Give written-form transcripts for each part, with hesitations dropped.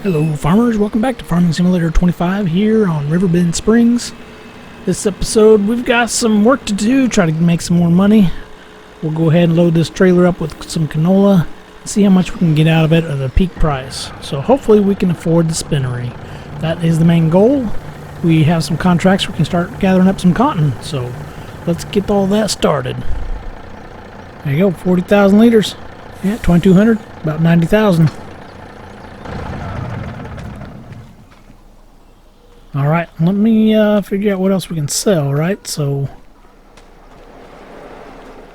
Hello farmers, welcome back to Farming Simulator 25 here on Riverbend Springs. This episode we've got some work to do, try to make some more money. We'll go ahead and load this trailer up with some canola and see how much we can get out of it at a peak price. So hopefully we can afford the spinnery. That is the main goal. We have some contracts, we can start gathering up some cotton. So let's get all that started. There you go, 40,000 liters. Yeah, 2,200, about 90,000. Alright, let me figure out what else we can sell, right? So,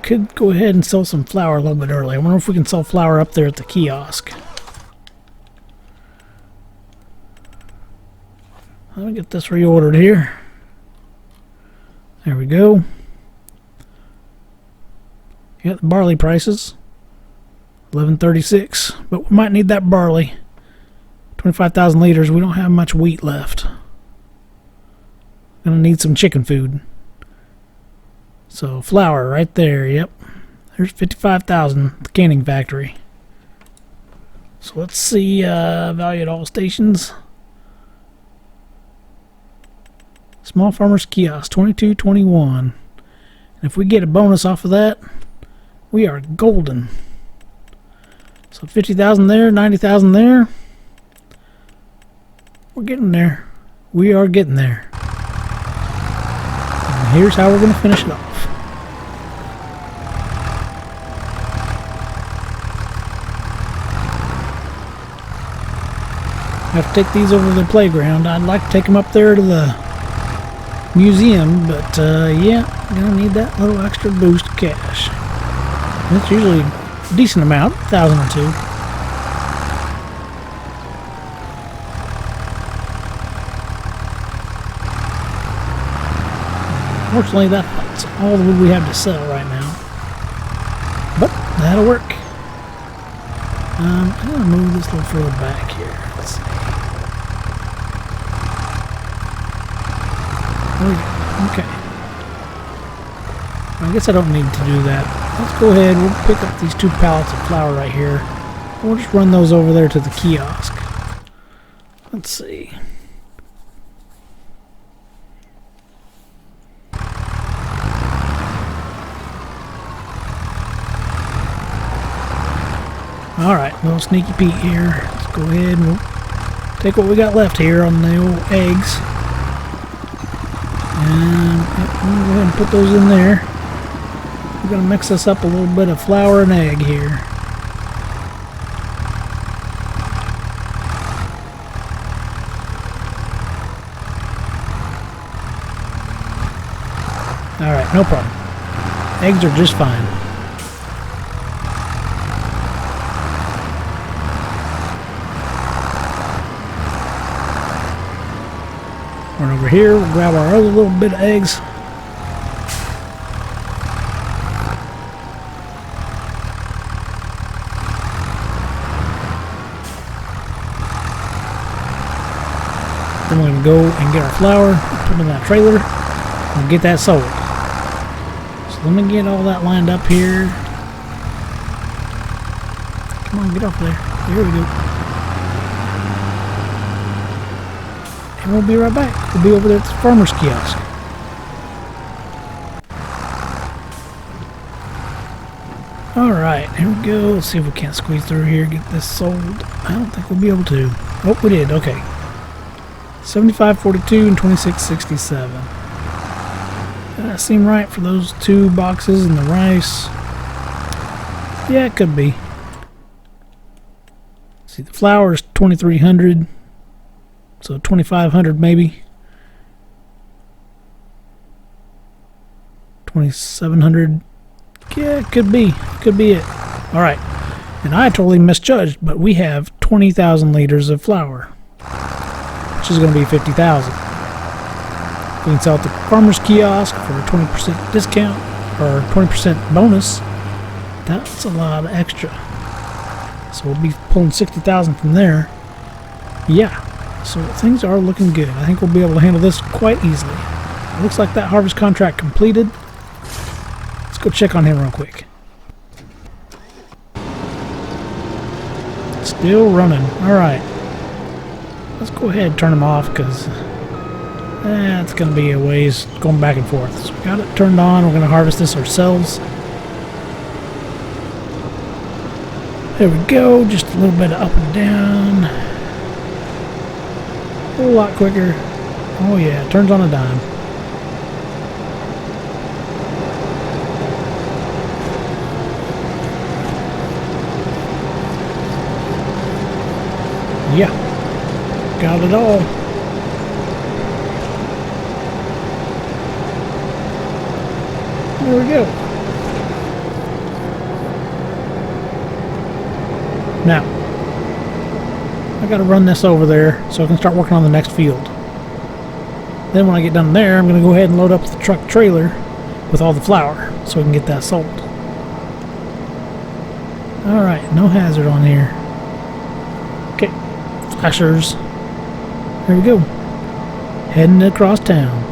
could go ahead and sell some flour a little bit early. I wonder if we can sell flour up there at the kiosk. Let me get this reordered here. There we go. You got the barley prices. 11.36, but we might need that barley. 25,000 liters, we don't have much wheat left. Gonna need some chicken food. So flour right there, yep. There's 55,000 at the canning factory. So let's see value at all stations. Small farmers kiosk 22.21. And if we get a bonus off of that, we are golden. So 50,000 there, 90,000 there. We're getting there. We are getting there. Here's how we're going to finish it off. I have to take these over to the playground. I'd like to take them up there to the museum, but yeah, I'm going to need that little extra boost of cash. It's usually a decent amount, 1,000 or 2. Unfortunately, that's all the wood we have to sell right now. But that'll work. I'm going to move this a little further back here. Let's see. There we go. Okay. I guess I don't need to do that. Let's go ahead. We'll pick up these 2 pallets of flour right here. We'll just run those over there to the kiosk. Let's see. Alright, little sneaky Pete here. Let's go ahead and we'll take what we got left here on the old eggs. And we'll go ahead and put those in there. We're going to mix us up a little bit of flour and egg here. Alright, no problem. Eggs are just fine. Run over here, we'll grab our other little bit of eggs. Then we're going to go and get our flour, put it in that trailer, and get that sold. So let me get all that lined up here. Come on, get off there. Here we go. And we'll be right back. We'll be over there at the farmer's kiosk. Alright, here we go. Let's see if we can't squeeze through here, get this sold. I don't think we'll be able to. Oh, we did. Okay. 75.42 and 26.67. That seem right for those 2 boxes and the rice. Yeah, it could be. See, the flour is 2,300. So 2,500 maybe. 2,700. Yeah, it could be. Could be it. Alright. And I totally misjudged, but we have 20,000 liters of flour. Which is going to be 50,000. We can sell at the farmer's kiosk for a 20% discount. Or 20% bonus. That's a lot of extra. So we'll be pulling 60,000 from there. Yeah. So things are looking good. I think we'll be able to handle this quite easily. It looks like that harvest contract completed. Let's go check on him real quick. Still running. Alright. let's go ahead and turn them off because it's going to be a ways going back and forth. So we got it turned on. We're going to harvest this ourselves. There we go. Just a little bit of up and down. A whole lot quicker. Oh yeah, it turns on a dime. Yeah, got it all. There we go. Now, I gotta run this over there so I can start working on the next field. Then when I get done there, I'm gonna go ahead and load up the truck trailer with all the flour so we can get that sold. Alright, no hazard on here. Okay, flashers. There we go. Heading across town.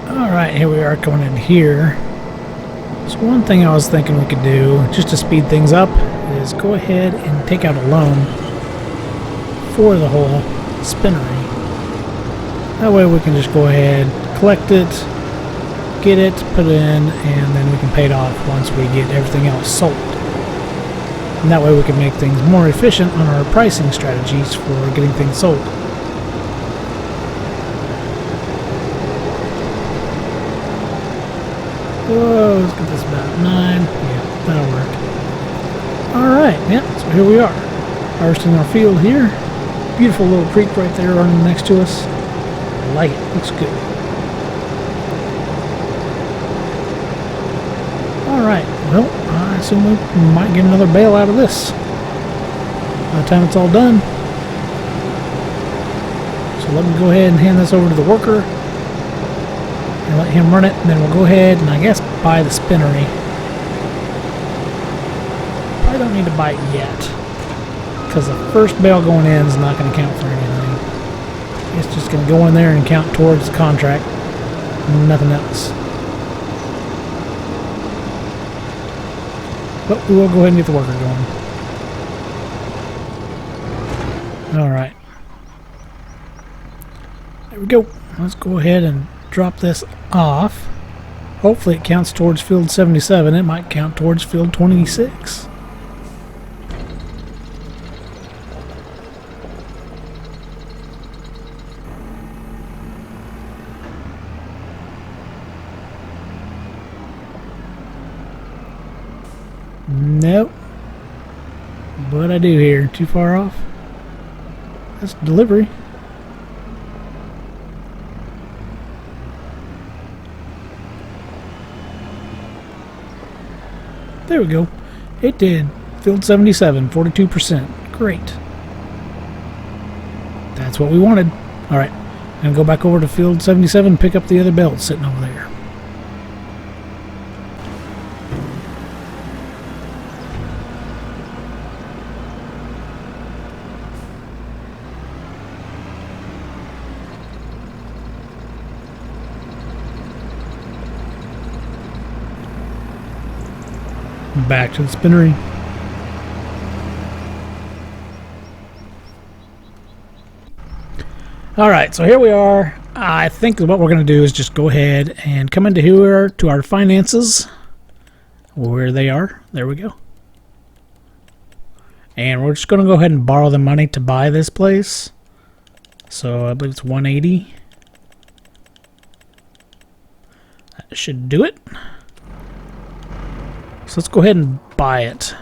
Alright, here we are coming in here. So one thing I was thinking we could do, just to speed things up, is go ahead and take out a loan for the whole spinnery. That way we can just go ahead, collect it, get it, put it in, and then we can pay it off once we get everything else sold. And that way we can make things more efficient on our pricing strategies for getting things sold. Whoa, let's get this about 9. Yeah, that'll work. Alright, yeah, so here we are. Harvesting our field here. Beautiful little creek right there running next to us. I like it, looks good. Alright, well, I assume we might get another bale out of this by the time it's all done. So let me go ahead and hand this over to the worker and let him run it, and then we'll go ahead and I guess buy the spinnery. Probably don't need to buy it yet because the first bale going in is not going to count for anything. It's just going to go in there and count towards the contract, nothing else. But we will go ahead and get the worker going. Alright. There we go. Let's go ahead and drop this off. Hopefully it counts towards field 77. It might count towards field 26. Nope. But I do here. Too far off. That's delivery. There we go. It did. Field 77, 42%. Great. That's what we wanted. Alright. I'm going to go back over to field 77 and pick up the other belt sitting over there. Back to the spinnery. Alright, so here we are. I think what we're going to do is just go ahead and come into here to our finances. Where they are. There we go. And we're just going to go ahead and borrow the money to buy this place. So I believe it's 180. That should do it. So let's go ahead and buy it.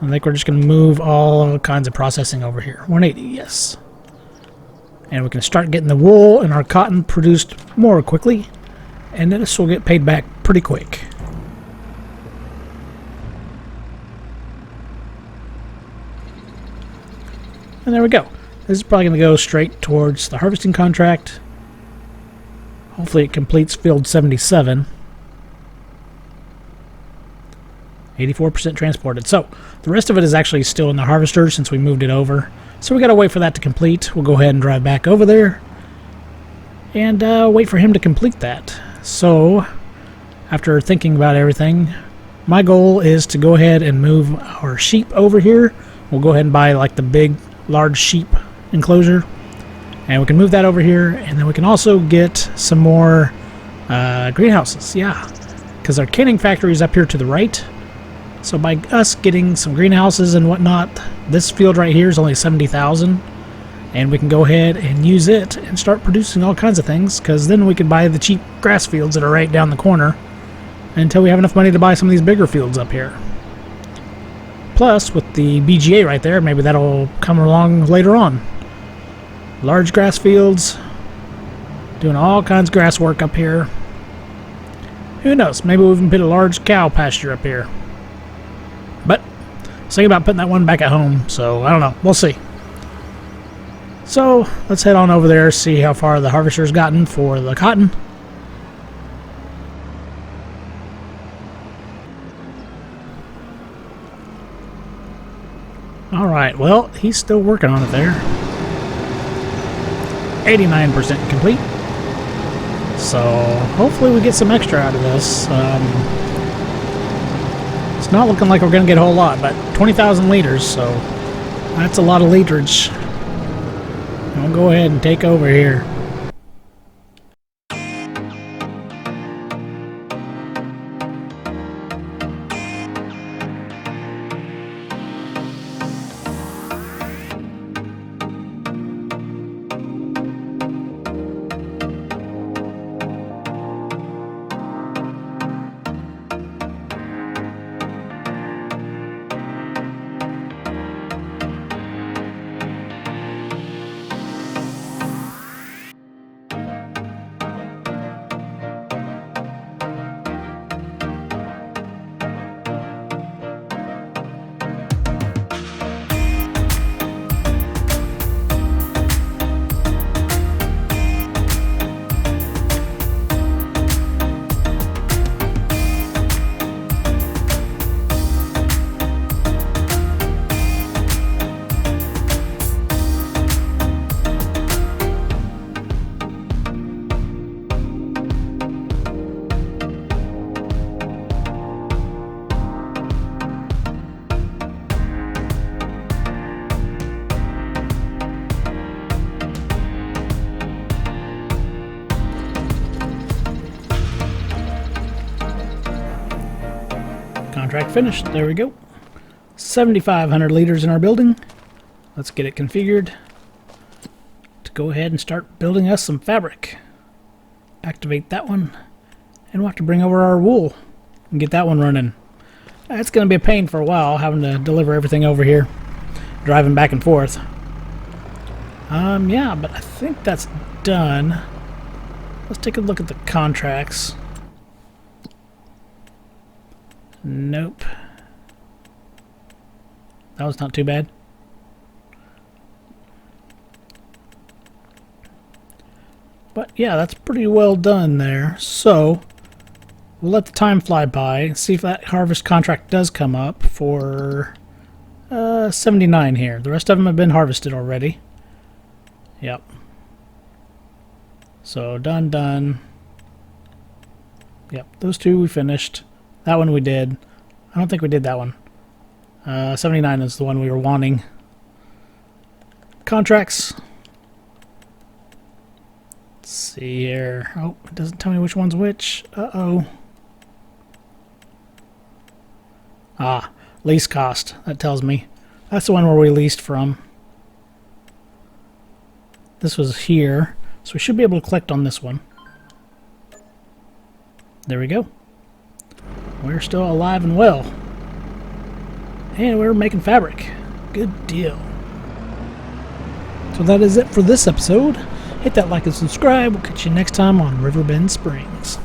I think we're just going to move all kinds of processing over here. 180, yes. And we can start getting the wool and our cotton produced more quickly. And then this will get paid back pretty quick. And there we go. This is probably going to go straight towards the harvesting contract. Hopefully it completes field 77. 84% transported. So the rest of it is actually still in the harvester since we moved it over. So we got to wait for that to complete. We'll go ahead and drive back over there and wait for him to complete that. So after thinking about everything, my goal is to go ahead and move our sheep over here. We'll go ahead and buy like the big, large sheep enclosure, and we can move that over here, and then we can also get some more greenhouses. Yeah, because our canning factory is up here to the right. So by us getting some greenhouses and whatnot, this field right here is only 70,000, and we can go ahead and use it and start producing all kinds of things, because then we can buy the cheap grass fields that are right down the corner until we have enough money to buy some of these bigger fields up here. Plus, with the BGA right there, maybe that'll come along later on. Large grass fields, doing all kinds of grass work up here. Who knows, maybe we'll even put a large cow pasture up here. But I was thinking about putting that one back at home, so I don't know. We'll see. So let's head on over there, see how far the harvester's gotten for the cotton. Alright, well, he's still working on it there. 89% complete. So hopefully we get some extra out of this. It's not looking like we're going to get a whole lot, but 20,000 liters, so that's a lot of literage. I'll go ahead and take over here. Contract finished. There we go. 7,500 liters in our building. Let's get it configured to go ahead and start building us some fabric. Activate that one, and we'll have to bring over our wool and get that one running. That's going to be a pain for a while, having to deliver everything over here, driving back and forth. Yeah, but I think that's done. Let's take a look at the contracts. Nope. That was not too bad. But yeah, that's pretty well done there. So we'll let the time fly by and see if that harvest contract does come up for 79 here. The rest of them have been harvested already. Yep. So done. Yep, those two we finished. That one we did. I don't think we did that one. 79 is the one we were wanting. Contracts. Let's see here. Oh, it doesn't tell me which one's which. Uh-oh. Ah, lease cost. That tells me. That's the one where we leased from. This was here. So we should be able to collect on this one. There we go. We're still alive and well. And we're making fabric. Good deal. So that is it for this episode. Hit that like and subscribe. We'll catch you next time on RiverBend Springs.